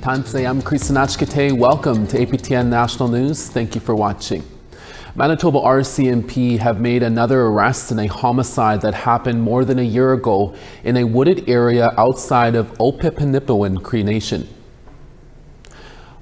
Tanse, I'm Kristanachkate. Welcome to APTN National News. Thank you for watching. Manitoba RCMP have made another arrest in a homicide that happened more than a year ago in a wooded area outside of Opipinipiwin Cree Nation.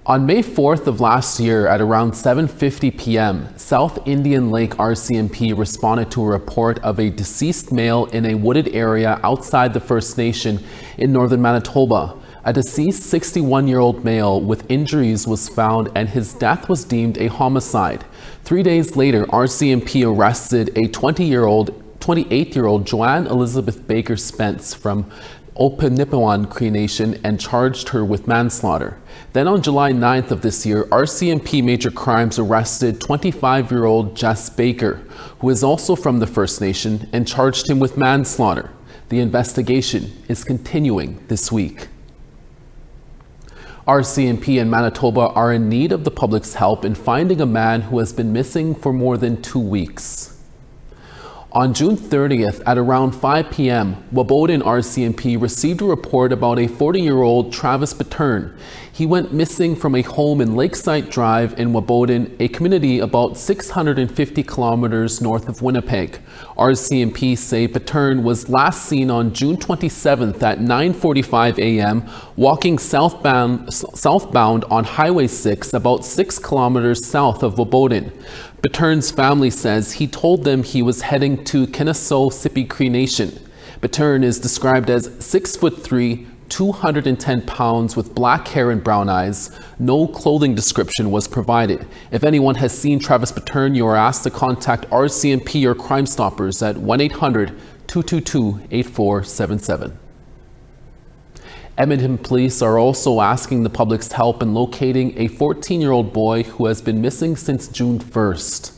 On May 4th of last year at around 7:50 p.m., South Indian Lake RCMP responded to a report of a deceased male in a wooded area outside the First Nation in northern Manitoba. A deceased 61-year-old male with injuries was found and his death was deemed a homicide. 3 days later, RCMP arrested a 28-year-old Joanne Elizabeth Baker Spence from Opinipiwin Cree Nation and charged her with manslaughter. Then on July 9th of this year, RCMP Major Crimes arrested 25-year-old Jess Baker, who is also from the First Nation, and charged him with manslaughter. The investigation is continuing this week. RCMP and Manitoba are in need of the public's help in finding a man who has been missing for more than 2 weeks. On June 30th at around 5 p.m., Wabodin RCMP received a report about a 40-year-old Travis Pikton. He went missing from a home in Lakeside Drive in Wabodin, a community about 650 kilometers north of Winnipeg. RCMP say Pikton was last seen on June 27th at 9:45 a.m. walking southbound on Highway 6 about 6 kilometers south of Wabodin. Pikton's family says he told them he was heading to Kennesaw Sipi Cree Nation. Pikton is described as 6'3", 210 pounds with black hair and brown eyes. No clothing description was provided. If anyone has seen Travis Pikton, you are asked to contact RCMP or Crime Stoppers at 1-800-222-8477. Edmonton police are also asking the public's help in locating a 14-year-old boy who has been missing since June 1st.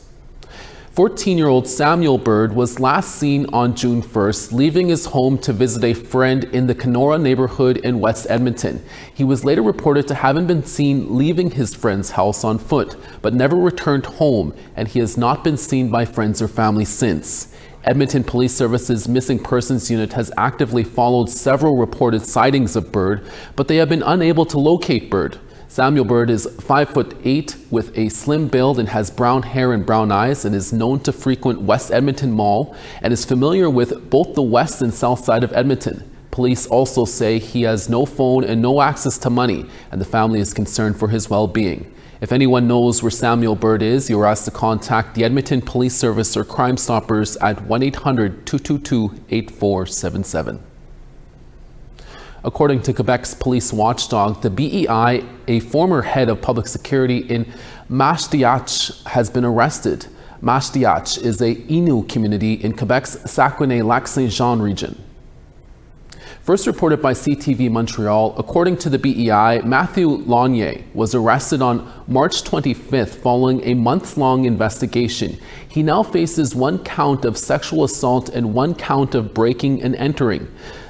14-year-old Samuel Bird was last seen on June 1st, leaving his home to visit a friend in the Kenora neighborhood in West Edmonton. He was later reported to having been seen leaving his friend's house on foot, but never returned home, and he has not been seen by friends or family since. Edmonton Police Service's Missing Persons Unit has actively followed several reported sightings of Bird, but they have been unable to locate Bird. Samuel Bird is 5'8" with a slim build and has brown hair and brown eyes and is known to frequent West Edmonton Mall and is familiar with both the west and south side of Edmonton. Police also say he has no phone and no access to money, and the family is concerned for his well-being. If anyone knows where Samuel Bird is, you are asked to contact the Edmonton Police Service or Crime Stoppers at 1-800-222-8477. According to Quebec's police watchdog, the BEI, a former head of public security in Mashteuch, has been arrested. Mashteuch is a Innu community in Quebec's Saguenay-Lac-Saint-Jean region. First reported by CTV Montreal, according to the BEI, Matthew Lanier was arrested on March 25th following a months-long investigation. He now faces 1 count of sexual assault and 1 count of breaking and entering.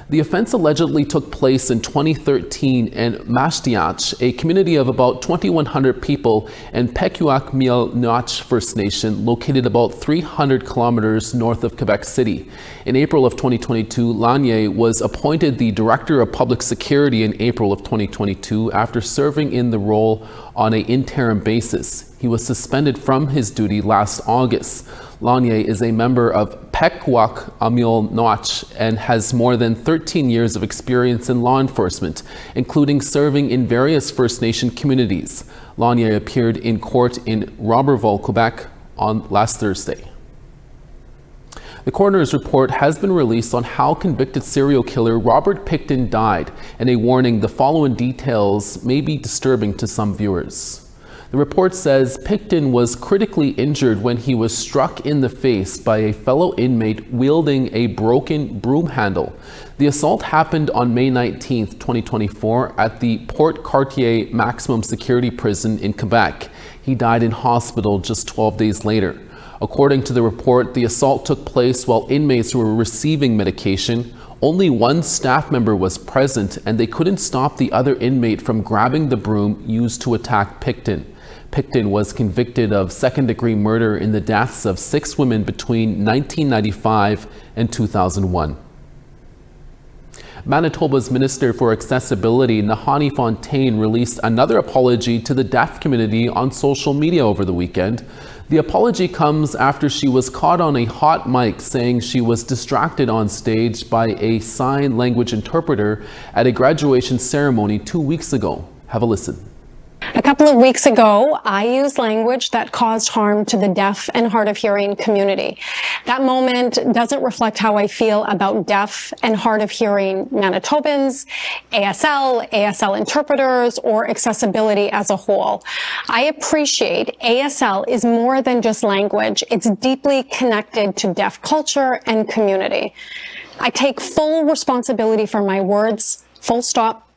The offense allegedly took place in 2013 in Mashteuch, a community of about 2,100 people in Pequot-Miel-Notch First Nation, located about 300 kilometers north of Quebec City. In April of 2022, Lanier was appointed the Director of Public Security in April of 2022 after serving in the role on an interim basis. He was suspended from his duty last August. Lanier is a member of Pequot-Miel-Notch and has more than 13 years of experience in law enforcement, including serving in various First Nation communities. Lanier appeared in court in Roberval, Quebec on last Thursday. The coroner's report has been released on how convicted serial killer Robert Pikton died, and a warning: the following details may be disturbing to some viewers. The report says Pikton was critically injured when he was struck in the face by a fellow inmate wielding a broken broom handle. The assault happened on May 19, 2024 at the Port Cartier Maximum Security Prison in Quebec. He died in hospital just 12 days later. According to the report, the assault took place while inmates were receiving medication. Only 1 staff member was present, and they couldn't stop the other inmate from grabbing the broom used to attack Pikton. Pikton was convicted of second-degree murder in the deaths of 6 women between 1995 and 2001. Manitoba's Minister for Accessibility, Nahanni Fontaine, released another apology to the deaf community on social media over the weekend. The apology comes after she was caught on a hot mic saying she was distracted on stage by a sign language interpreter at a graduation ceremony 2 weeks ago. Have a listen. A couple of weeks ago, I used language that caused harm to the deaf and hard of hearing community. That moment doesn't reflect how I feel about deaf and hard of hearing Manitobans, ASL interpreters, or accessibility as a whole. I appreciate ASL is more than just language. It's deeply connected to deaf culture and community. I take full responsibility for my words, full stop.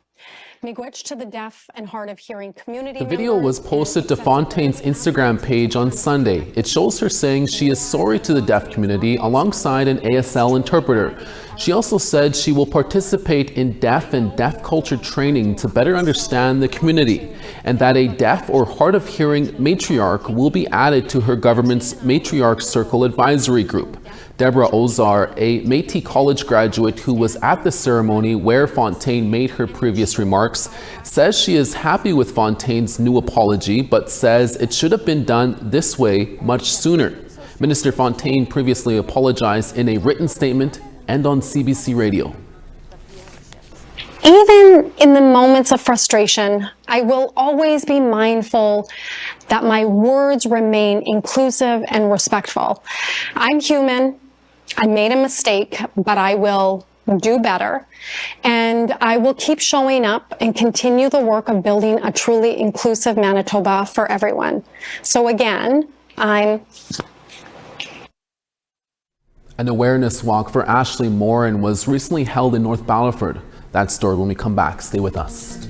To the deaf and hard of hearing community. The video was posted to Fontaine's Instagram page on Sunday. It shows her saying she is sorry to the deaf community alongside an ASL interpreter. She also said she will participate in deaf and deaf culture training to better understand the community, and that a deaf or hard of hearing matriarch will be added to her government's Matriarch Circle Advisory Group. Deborah Ozar, a Métis College graduate who was at the ceremony where Fontaine made her previous remarks, says she is happy with Fontaine's new apology, but says it should have been done this way much sooner. Minister Fontaine previously apologized in a written statement and on CBC Radio. Even in the moments of frustration, I will always be mindful that my words remain inclusive and respectful. I'm human. I made a mistake, but I will do better. And I will keep showing up and continue the work of building a truly inclusive Manitoba for everyone. So again, An awareness walk for Ashley Morin was recently held in North Battleford. That story when we come back. Stay with us.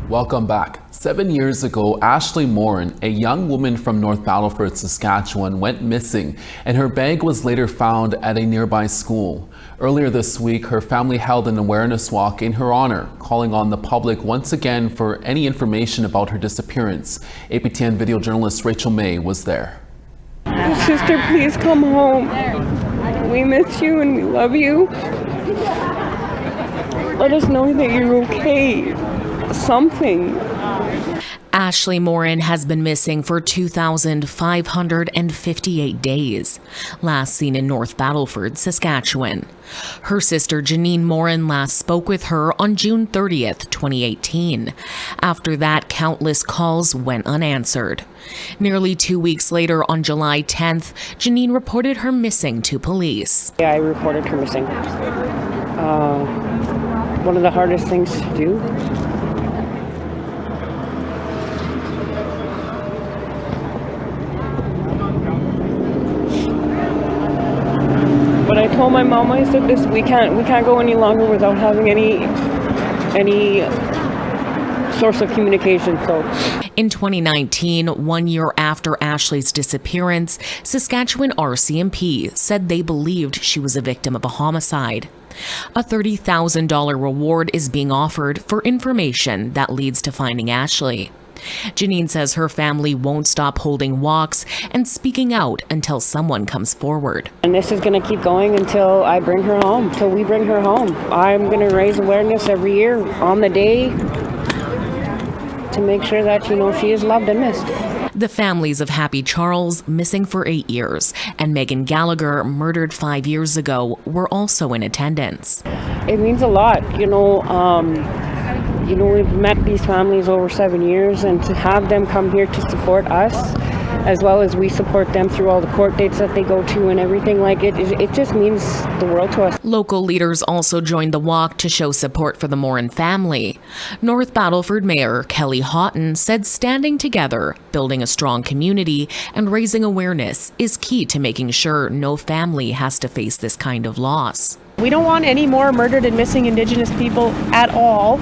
Welcome back. 7 years ago, Ashley Morin, a young woman from North Battleford, Saskatchewan, went missing, and her bag was later found at a nearby school. Earlier this week, her family held an awareness walk in her honor, calling on the public once again for any information about her disappearance. APTN video journalist Rachel May was there. Sister, please come home. We miss you and we love you. Let us know that you're okay. Something. Ashley Morin has been missing for 2,558 days, last seen in North Battleford, Saskatchewan. Her sister Janine Morin last spoke with her on June 30th, 2018. After that, countless calls went unanswered. Nearly 2 weeks later, on July 10th, Janine reported her missing to police. Yeah, I reported her missing. One of the hardest things to do. But I told my mom, I said, we can't go any longer without having any source of communication. So in 2019, 1 year after Ashley's disappearance, Saskatchewan RCMP said they believed she was a victim of a homicide. A $30,000 reward is being offered for information that leads to finding Ashley. Janine says her family won't stop holding walks and speaking out until someone comes forward. And this is going to keep going until I bring her home, till we bring her home. I'm going to raise awareness every year on the day to make sure that, she is loved and missed. The families of Happy Charles, missing for 8 years, and Megan Gallagher, murdered 5 years ago, were also in attendance. It means a lot, we've met these families over 7 years, and to have them come here to support us, as well as we support them through all the court dates that they go to and everything, it just means the world to us. Local leaders also joined the walk to show support for the Morin family. North Battleford Mayor Kelly Houghton said standing together, building a strong community, and raising awareness is key to making sure no family has to face this kind of loss. We don't want any more murdered and missing Indigenous people at all.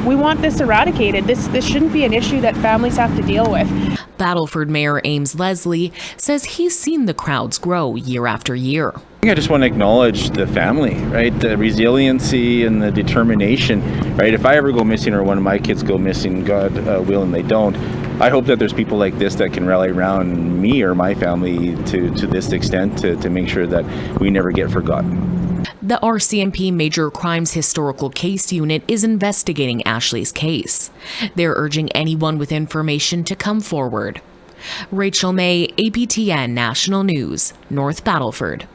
We want this eradicated. This shouldn't be an issue that families have to deal with. Battleford Mayor Ames Leslie says he's seen the crowds grow year after year. I just want to acknowledge the family, right? The resiliency and the determination, right? If I ever go missing or one of my kids go missing, God willing they don't, I hope that there's people like this that can rally around me or my family to this extent to make sure that we never get forgotten. The RCMP Major Crimes Historical Case Unit is investigating Ashley's case. They're urging anyone with information to come forward. Rachel May, APTN National News, North Battleford.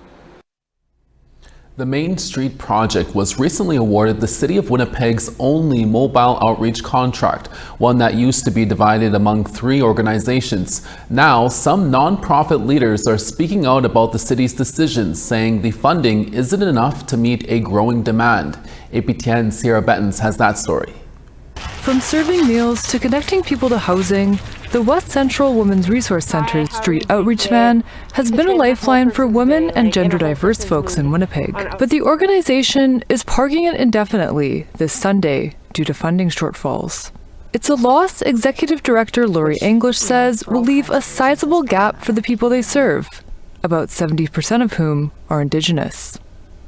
The Main Street project was recently awarded the City of Winnipeg's only mobile outreach contract, one that used to be divided among 3 organizations. Now, some nonprofit leaders are speaking out about the city's decisions, saying the funding isn't enough to meet a growing demand. APTN Sierra Bettens has that story. From serving meals to connecting people to housing, the West Central Women's Resource Centre's Street Outreach Van has been a lifeline for women and gender-diverse folks in Winnipeg. But the organization is parking it indefinitely this Sunday due to funding shortfalls. It's a loss Executive Director Laurie English says will leave a sizable gap for the people they serve, about 70% of whom are Indigenous.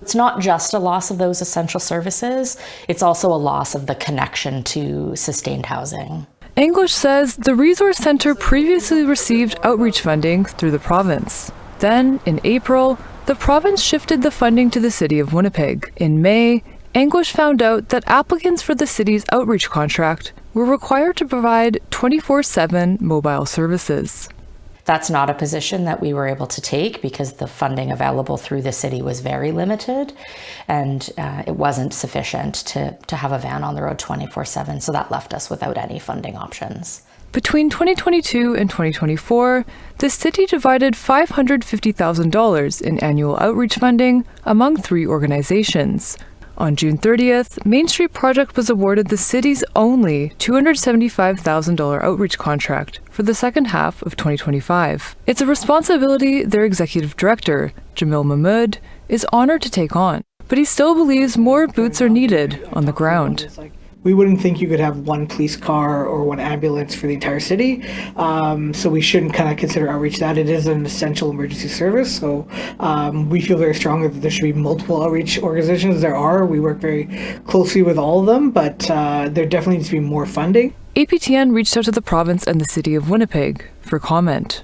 It's not just a loss of those essential services, it's also a loss of the connection to sustained housing. English says the Resource Centre previously received outreach funding through the province. Then, in April, the province shifted the funding to the City of Winnipeg. In May, English found out that applicants for the city's outreach contract were required to provide 24/7 mobile services. That's not a position that we were able to take because the funding available through the city was very limited, and it wasn't sufficient to have a van on the road 24/7, so that left us without any funding options. Between 2022 and 2024, the city divided $550,000 in annual outreach funding among 3 organizations. On June 30th, Main Street Project was awarded the city's only $275,000 outreach contract for the second half of 2025. It's a responsibility their executive director, Jamil Mahmood, is honored to take on, but he still believes more boots are needed on the ground. we wouldn't think you could have one police car or one ambulance for the entire city. So we shouldn't kind of consider outreach that. It is an essential emergency service. So we feel very strongly that there should be multiple outreach organizations. There are. We work very closely with all of them, but there definitely needs to be more funding. APTN reached out to the province and the city of Winnipeg for comment.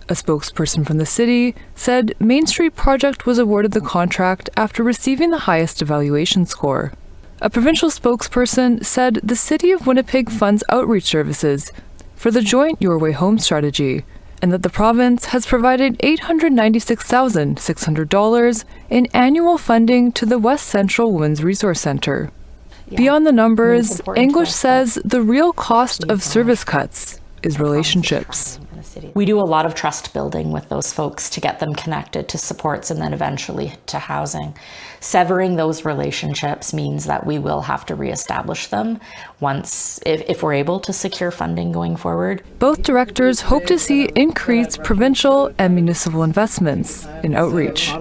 A spokesperson from the city said Main Street Project was awarded the contract after receiving the highest evaluation score. A provincial spokesperson said the city of Winnipeg funds outreach services for the joint Your Way Home strategy, and that the province has provided $896,600 in annual funding to the West Central Women's Resource Centre. Beyond the numbers, English says the real cost of service cuts is relationships. We do a lot of trust building with those folks to get them connected to supports and then eventually to housing. Severing those relationships means that we will have to reestablish them once, if we're able to secure funding going forward. Both directors hope to see increased provincial and municipal investments in outreach.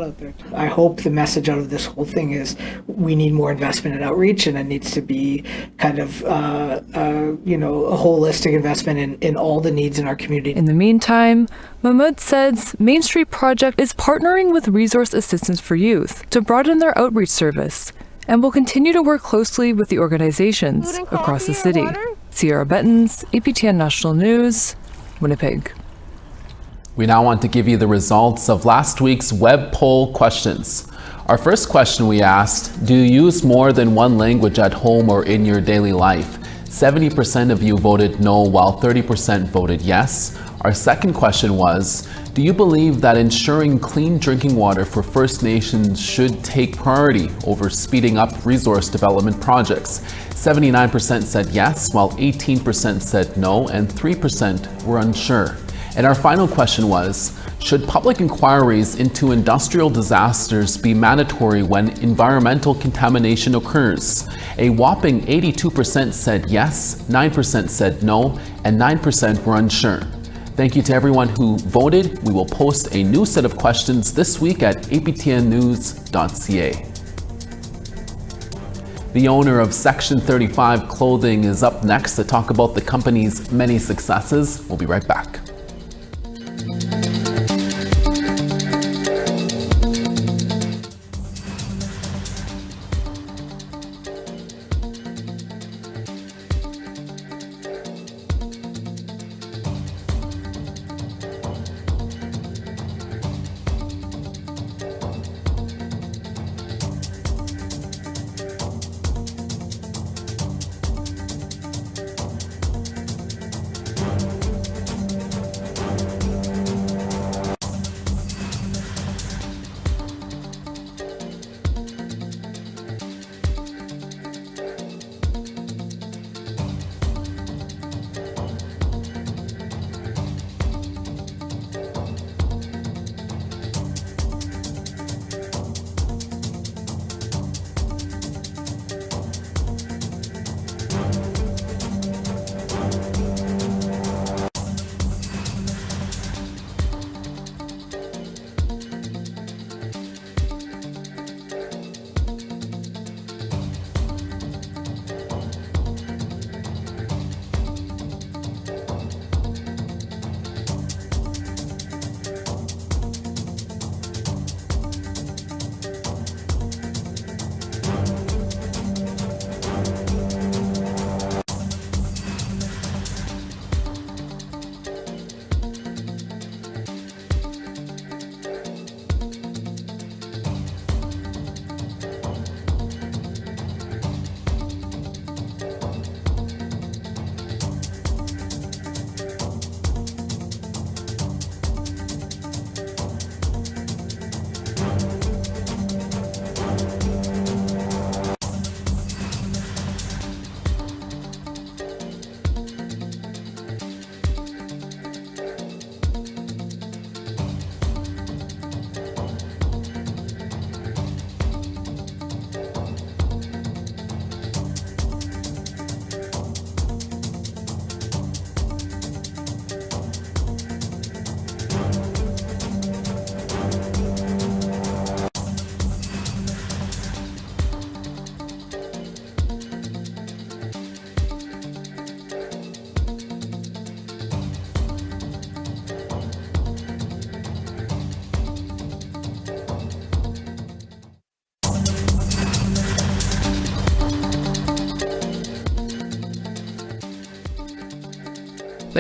I hope the message out of this whole thing is we need more investment in outreach, and it needs to be kind of a holistic investment in all the needs in our community. In the meantime, Mahmoud says Main Street Project is partnering with Resource Assistance for Youth to broaden their outreach service and will continue to work closely with the organizations across the city. Sierra Bettens, APTN National News, Winnipeg. We now want to give you the results of last week's web poll questions. Our first question we asked, do you use more than one language at home or in your daily life? 70% of you voted no, while 30% voted yes. Our second question was, do you believe that ensuring clean drinking water for First Nations should take priority over speeding up resource development projects? 79% said yes, while 18% said no, and 3% were unsure. And our final question was, should public inquiries into industrial disasters be mandatory when environmental contamination occurs? A whopping 82% said yes, 9% said no, and 9% were unsure. Thank you to everyone who voted. We will post a new set of questions this week at aptnnews.ca. The owner of Section 35 Clothing is up next to talk about the company's many successes. We'll be right back.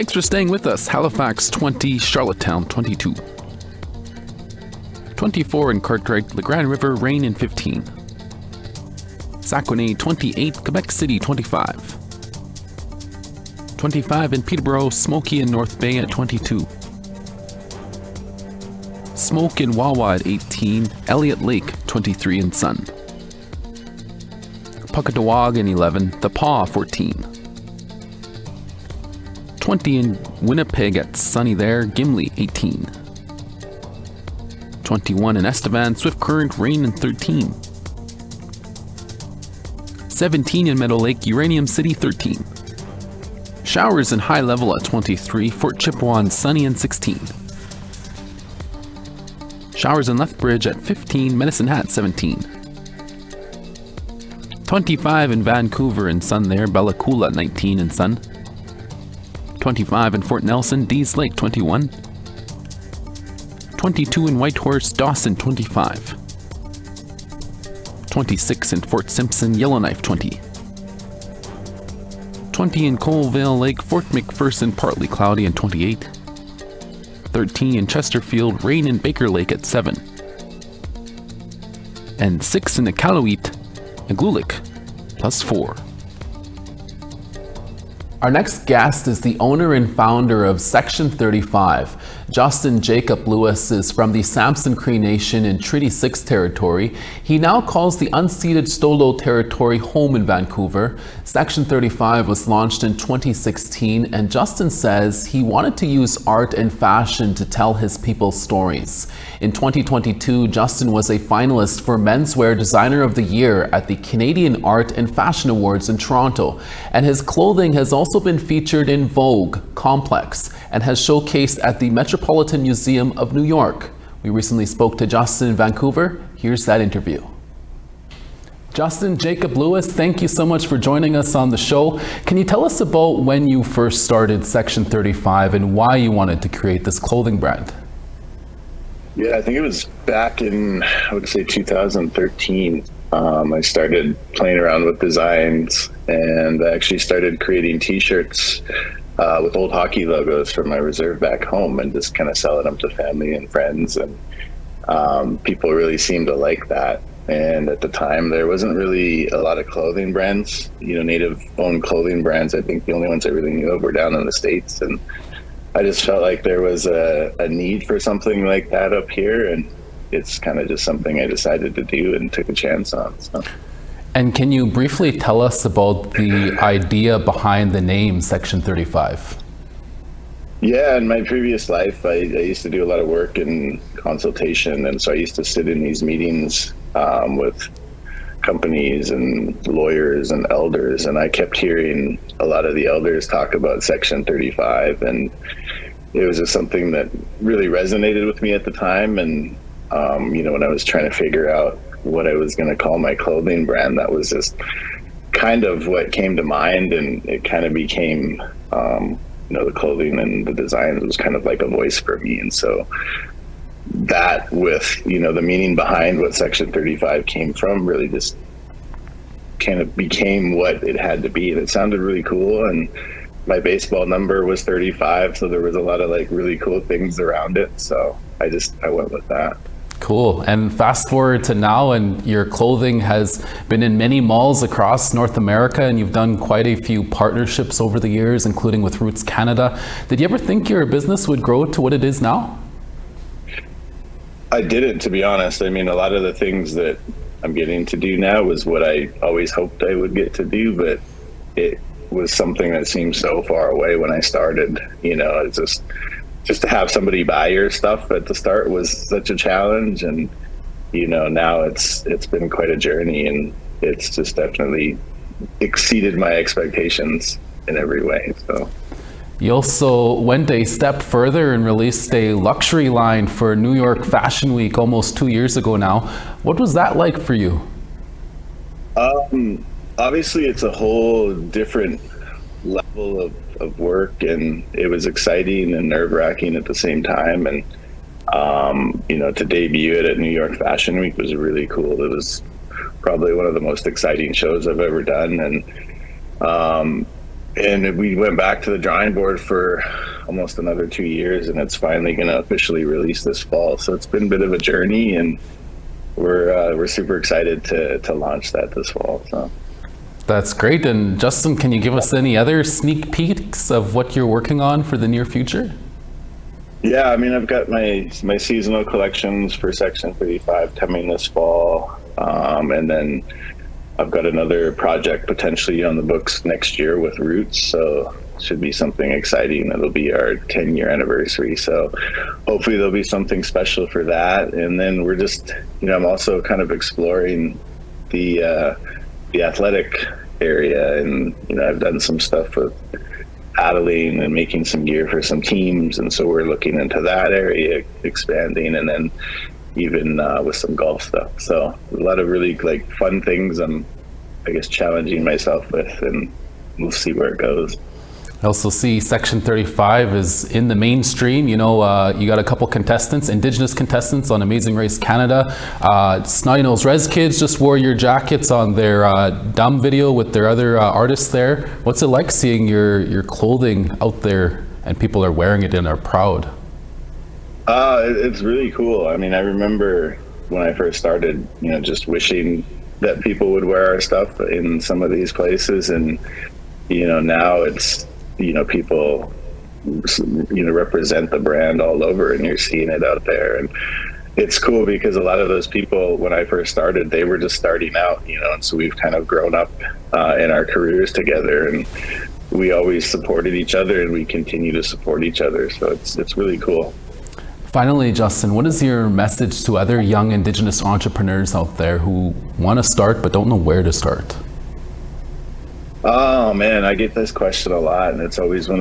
Thanks for staying with us. Halifax 20, Charlottetown 22. 24 in Cartwright, La Grande River, rain in 15. Saguenay 28, Quebec City 25. 25 in Peterborough, smoky in North Bay at 22. Smoke in Wawa at 18, Elliott Lake 23 in sun. Puckatawag in 11, The Paw 14. 20 in Winnipeg at sunny there, Gimli 18. 21 in Estevan, Swift Current, rain in 13. 17 in Meadow Lake, Uranium City 13. Showers in High Level at 23, Fort Chippewa sunny and 16. Showers in Lethbridge at 15, Medicine Hat 17. 25 in Vancouver and sun there, Bella Coola 19 and sun. 25 in Fort Nelson, Dees Lake 21. 22 in Whitehorse, Dawson 25. 26 in Fort Simpson, Yellowknife 20. 20 in Colville Lake, Fort McPherson, partly cloudy and 28. 13 in Chesterfield, rain in Baker Lake at 7. And 6 in Iqaluit, Iqaluit, +4. Our next guest is the owner and founder of Section 35. Justin Jacob Lewis is from the Samson Cree Nation in Treaty 6 territory. He now calls the unceded Stolo territory home in Vancouver. Section 35 was launched in 2016, and Justin says he wanted to use art and fashion to tell his people's stories. In 2022, Justin was a finalist for Menswear Designer of the Year at the Canadian Art and Fashion Awards in Toronto, and his clothing has also been featured in Vogue, Complex, and has showcased at the Metropolitan Museum of New York. We recently spoke to Justin in Vancouver. Here's that interview. Justin Jacob Lewis, thank you so much for joining us on the show. Can you tell us about when you first started Section 35 and why you wanted to create this clothing brand? Yeah, I think it was back in, I would say 2013. I started playing around with designs, and I actually started creating t-shirts with old hockey logos from my reserve back home and just kind of selling them to family and friends. And people really seemed to like that. And at the time, there wasn't really a lot of clothing brands, native-owned clothing brands. I think the only ones I really knew of were down in the States. And I just felt like there was a need for something like that up here. And it's kind of just something I decided to do and took a chance on. So. And can you briefly tell us about the idea behind the name Section 35? Yeah, in my previous life, I used to do a lot of work in consultation. And so I used to sit in these meetings with companies and lawyers and elders. And I kept hearing a lot of the elders talk about Section 35. And it was just something that really resonated with me at the time. And when I was trying to figure out what I was going to call my clothing brand, that was just kind of what came to mind, and it kind of became, the clothing and the designs was kind of like a voice for me. And so that with, the meaning behind what Section 35 came from really just kind of became what it had to be. And it sounded really cool. And my baseball number was 35. So there was a lot of like really cool things around it. So I went with that. Cool. And fast forward to now, and your clothing has been in many malls across North America, and you've done quite a few partnerships over the years, including with Roots Canada. Did you ever think your business would grow to what it is now? I didn't, to be honest. I mean, a lot of the things that I'm getting to do now was what I always hoped I would get to do, but it was something that seemed so far away when I started. It's just to have somebody buy your stuff at the start was such a challenge. And, now it's been quite a journey, and it's just definitely exceeded my expectations in every way. So. You also went a step further and released a luxury line for New York Fashion Week almost 2 years ago now. What was that like for you? Obviously, it's a whole different level of work, and it was exciting and nerve-wracking at the same time. And to debut it at New York Fashion Week was really cool. It was probably one of the most exciting shows I've ever done. And And we went back to the drawing board for almost another 2 years, and it's finally going to officially release this fall. So it's been a bit of a journey, and we're super excited to launch that this fall. So That's great. And Justin, can you give us any other sneak peeks of what you're working on for the near future? Yeah, I mean, I've got my seasonal collections for Section 35 coming this fall, and then I've got another project potentially on the books next year with Roots, so it should be something exciting. It'll be our 10-year anniversary, so hopefully there'll be something special for that. And then we're just, I'm also kind of exploring the athletic area, and I've done some stuff with paddling and making some gear for some teams, and so we're looking into that area, expanding, and then even with some golf stuff. So a lot of really fun things I'm, I guess, challenging myself with, and we'll see where it goes. I also see Section 35 is in the mainstream. You got a couple contestants, Indigenous contestants on Amazing Race Canada. Snotty Nose Res Kids just wore your jackets on their Dumb video with their other artists there. What's it like seeing your clothing out there and people are wearing it and are proud? It's really cool. I mean, I remember when I first started, just wishing that people would wear our stuff in some of these places, and now it's people represent the brand all over, and you're seeing it out there. And it's cool because a lot of those people, when I first started, they were just starting out, and so we've kind of grown up in our careers together, and we always supported each other, and we continue to support each other. So it's really cool. Finally, Justin, what is your message to other young Indigenous entrepreneurs out there who want to start but don't know where to start? Oh man, I get this question a lot, and it's always I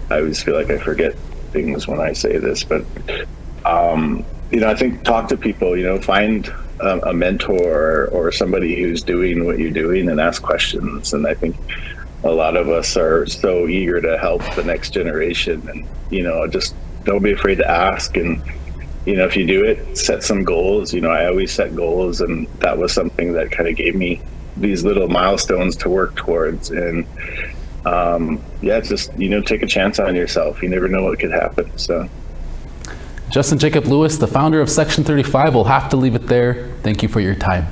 always feel like I forget things when I say this, but I think talk to people, find a mentor or somebody who's doing what you're doing, and ask questions. And I think a lot of us are so eager to help the next generation, and just don't be afraid to ask. And if you do it, set some goals. I always set goals, and that was something that kind of gave me these little milestones to work towards. And just take a chance on yourself. You never know what could happen. So Justin Jacob Lewis, the founder of Section 35, will have to leave it there. Thank you for your time.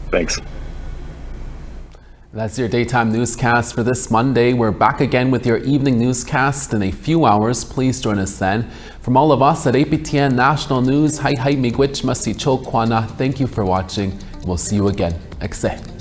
Thanks. That's your daytime newscast for this Monday. We're back again with your evening newscast in a few hours. Please join us then. From all of us at APTN National News, hi miigwech masi cho kwana. Thank you for watching. We'll see you again. Ekse.